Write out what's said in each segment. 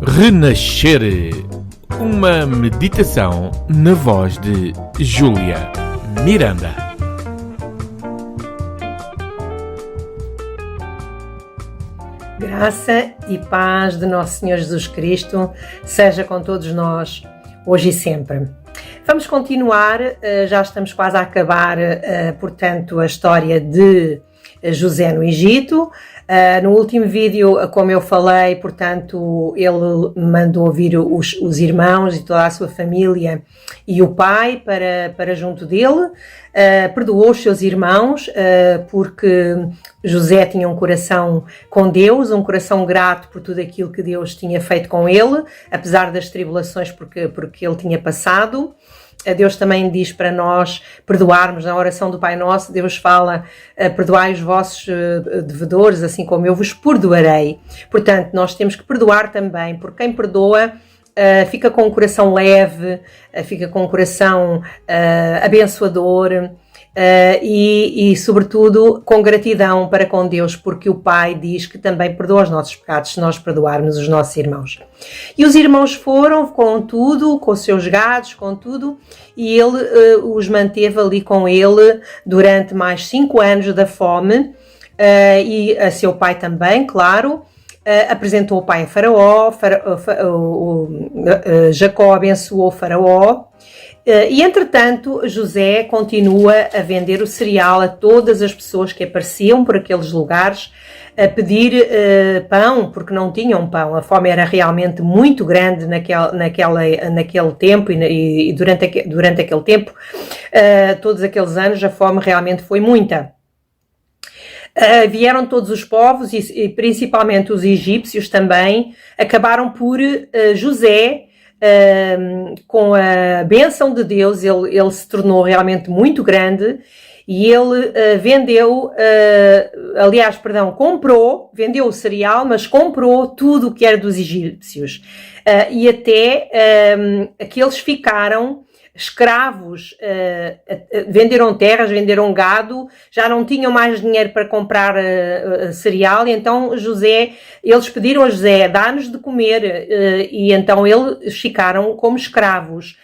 Renascer. Uma meditação na voz de Júlia Miranda. Graça e paz de Nosso Senhor Jesus Cristo seja com todos nós, hoje e sempre. Vamos continuar, já estamos quase a acabar, portanto, a história de José no Egito. No último vídeo, como eu falei, portanto, ele mandou vir os irmãos e toda a sua família e o pai para junto dele, perdoou os seus irmãos, porque José tinha um coração com Deus, um coração grato por tudo aquilo que Deus tinha feito com ele, apesar das tribulações porque ele tinha passado. Deus também diz para nós perdoarmos. Na oração do Pai Nosso, Deus fala: perdoai os vossos devedores, assim como eu vos perdoarei. Portanto, nós temos que perdoar também, porque quem perdoa fica com o coração leve, fica com o coração abençoador, e sobretudo com gratidão para com Deus, porque o Pai diz que também perdoa os nossos pecados se nós perdoarmos os nossos irmãos. E os irmãos foram com tudo, com os seus gados, com tudo, e ele os manteve ali com ele durante mais 5 anos da fome, e a seu pai também, claro. Apresentou o pai a Faraó, Jacó abençoou Faraó, e entretanto José continua a vender o cereal a todas as pessoas que apareciam por aqueles lugares, a pedir pão, porque não tinham pão. A fome era realmente muito grande naquele tempo, e durante aquele tempo, todos aqueles anos, a fome realmente foi muita. Vieram todos os povos e principalmente os egípcios também, acabaram por José, com a bênção de Deus, ele se tornou realmente muito grande, e ele vendeu o cereal, mas comprou tudo o que era dos egípcios, e até que eles ficaram escravos, venderam terras, venderam gado, já não tinham mais dinheiro para comprar cereal, e então eles pediram a José: dá-nos de comer, e então eles ficaram como escravos.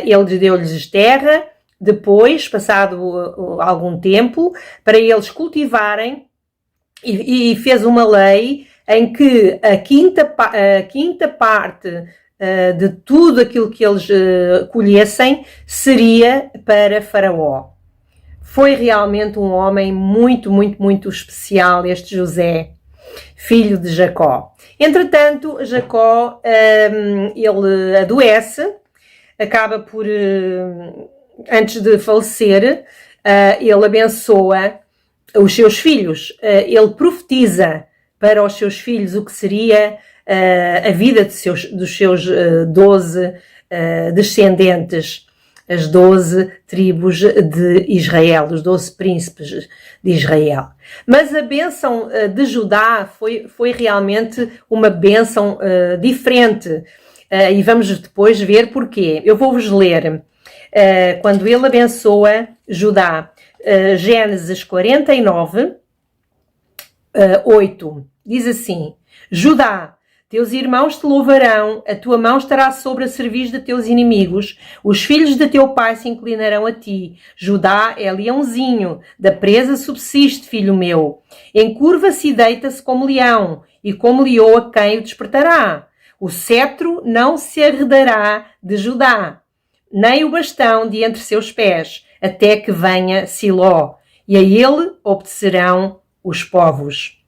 Ele deu-lhes terra, depois, passado algum tempo, para eles cultivarem, e fez uma lei em que a quinta parte de tudo aquilo que eles colhessem seria para Faraó. Foi realmente um homem muito, muito, muito especial, este José, filho de Jacó. Entretanto, Jacó, ele adoece, acaba por, antes de falecer, ele abençoa os seus filhos, ele profetiza para os seus filhos o que seria a vida dos seus 12 descendentes, as 12 tribos de Israel, os 12 príncipes de Israel. Mas a bênção de Judá foi realmente uma bênção diferente, e vamos depois ver porquê. Eu vou-vos ler quando ele abençoa Judá, Gênesis 49, 8, diz assim: Judá, teus irmãos te louvarão, a tua mão estará sobre a cerviz de teus inimigos, os filhos de teu pai se inclinarão a ti. Judá é leãozinho, da presa subsiste, filho meu. Encurva-se e deita-se como leão, e como leoa quem o despertará? O cetro não se arredará de Judá, nem o bastão de entre seus pés, até que venha Siló, e a ele obedecerão os povos.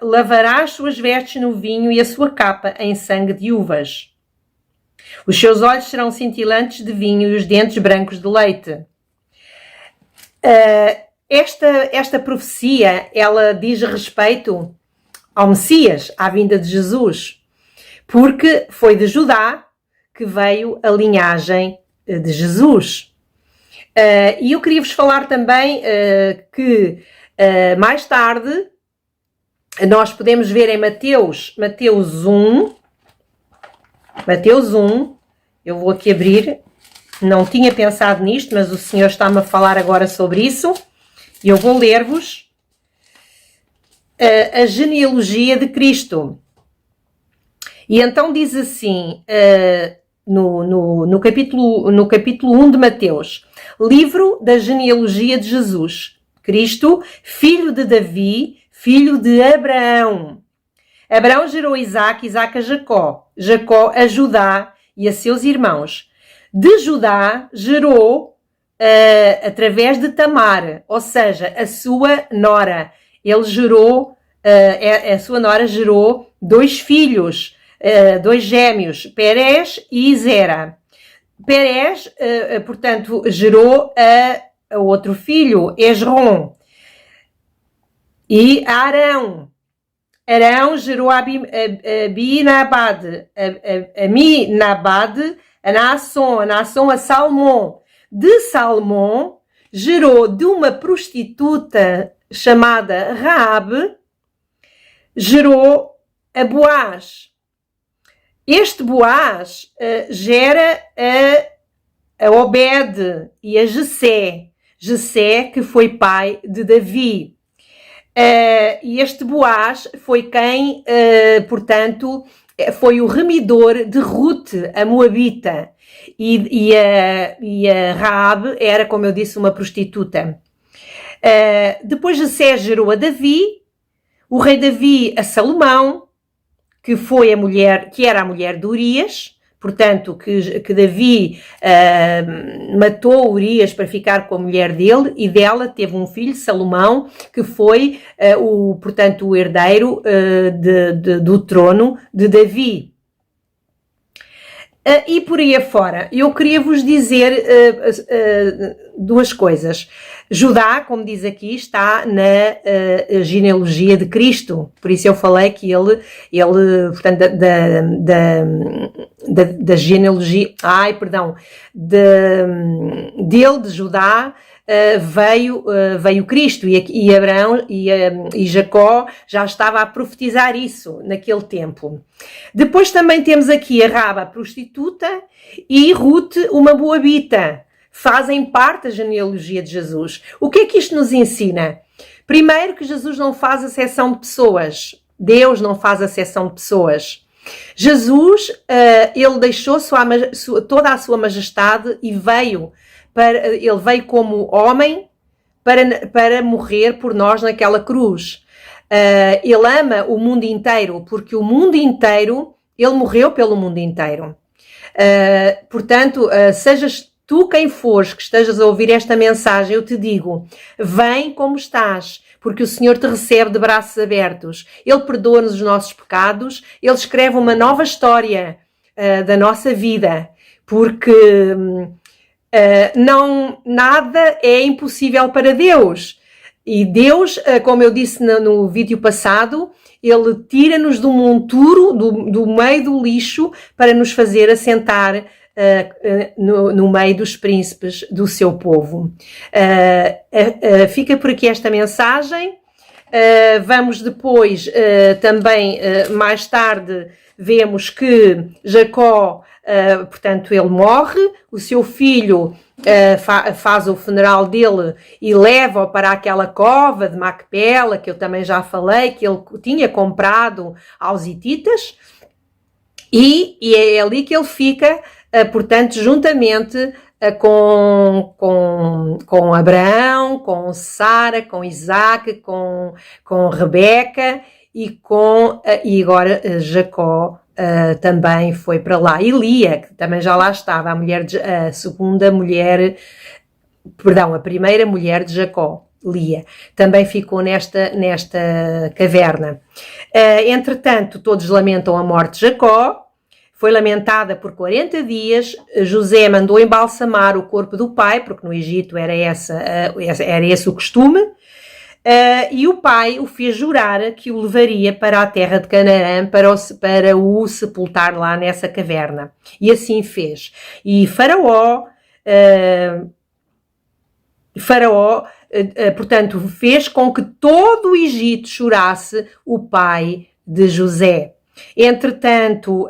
Lavará as suas vestes no vinho e a sua capa em sangue de uvas. Os seus olhos serão cintilantes de vinho e os dentes brancos de leite. Esta profecia, ela diz respeito ao Messias, à vinda de Jesus, porque foi de Judá que veio a linhagem de Jesus. E eu queria vos falar também que mais tarde nós podemos ver em Mateus 1, eu vou aqui abrir, não tinha pensado nisto, mas o Senhor está-me a falar agora sobre isso, e eu vou ler-vos a genealogia de Cristo. E então diz assim, no capítulo 1 de Mateus, livro da genealogia de Jesus, Cristo, filho de Davi, filho de Abraão. Abraão gerou Isaque, Isaque a Jacó, Jacó a Judá e a seus irmãos. De Judá gerou através de Tamar, ou seja, a sua nora. Ele gerou, a sua nora gerou 2 filhos, 2 gêmeos, Perez e Zera. Perez, portanto, gerou a outro filho, Esrom, e Arão. Arão gerou Aminabad, a Naasson, a Salmão. De Salmão gerou de uma prostituta chamada Raabe, gerou a Boaz. Este Boaz gera a Obed e a Jessé, que foi pai de Davi. E este Boaz foi quem, portanto, foi o remidor de Ruth, a Moabita. E a Raabe era, como eu disse, uma prostituta. Depois Jessé gerou a Davi, o rei Davi a Salomão, que era a mulher de Urias, portanto, que Davi matou Urias para ficar com a mulher dele, e dela teve um filho, Salomão, que foi, portanto, o herdeiro do trono de Davi. E por aí afora, eu queria vos dizer 2 coisas. Judá, como diz aqui, está na genealogia de Cristo, por isso eu falei que ele portanto, da genealogia, dele, de Judá, veio Cristo, e Abraão e Jacó já estava a profetizar isso naquele tempo. Depois também temos aqui a Raabe, a prostituta, e Ruth, uma moabita. Fazem parte da genealogia de Jesus. O que é que isto nos ensina? Primeiro, que Jesus não faz acepção de pessoas. Deus não faz acepção de pessoas. Jesus, ele deixou toda a sua majestade e ele veio como homem para morrer por nós naquela cruz. Ele ama o mundo inteiro, porque o mundo inteiro, ele morreu pelo mundo inteiro. Portanto, sejas tu quem fores que estejas a ouvir esta mensagem, eu te digo, vem como estás, porque o Senhor te recebe de braços abertos. Ele perdoa-nos os nossos pecados, Ele escreve uma nova história da nossa vida, porque nada é impossível para Deus. E Deus, como eu disse no vídeo passado, Ele tira-nos do monturo, do meio do lixo, para nos fazer assentar no meio dos príncipes do seu povo. Fica por aqui esta mensagem. Vamos depois também, mais tarde, vemos que Jacó, portanto, ele morre, o seu filho faz o funeral dele e leva-o para aquela cova de Macpela, que eu também já falei, que ele tinha comprado aos hititas, e é ali que ele fica, portanto, juntamente com Abraão, com Sara, com Isaque, com Rebeca e agora Jacó também foi para lá. E Lia, que também já lá estava, a primeira mulher de Jacó, Lia, também ficou nesta caverna. Entretanto, todos lamentam a morte de Jacó. Foi lamentada por 40 dias, José mandou embalsamar o corpo do pai, porque no Egito era esse o costume, e o pai o fez jurar que o levaria para a terra de Canaã para o sepultar lá nessa caverna. E assim fez. E Faraó, portanto, fez com que todo o Egito chorasse o pai de José. Entretanto,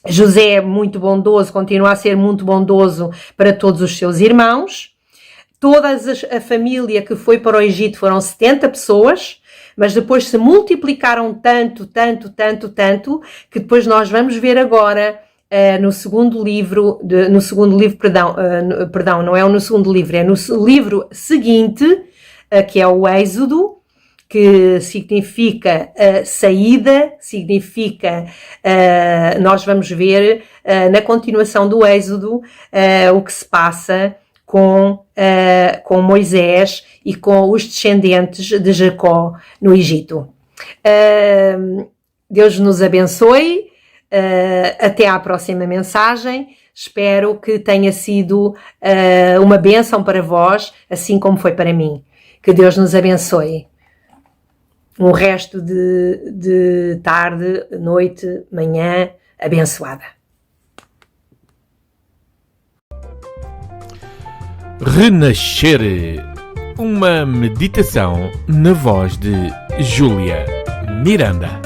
José é muito bondoso, continua a ser muito bondoso para todos os seus irmãos. Toda a família que foi para o Egito foram 70 pessoas, mas depois se multiplicaram tanto, que depois nós vamos ver agora no segundo livro, perdão, não é no segundo livro, é no livro seguinte, que é o Êxodo, que significa saída, significa, nós vamos ver na continuação do Êxodo o que se passa com Moisés e com os descendentes de Jacó no Egito. Deus nos abençoe, até à próxima mensagem. Espero que tenha sido uma bênção para vós, assim como foi para mim. Que Deus nos abençoe. Um resto de tarde, noite, manhã abençoada. Renascer, uma meditação na voz de Júlia Miranda.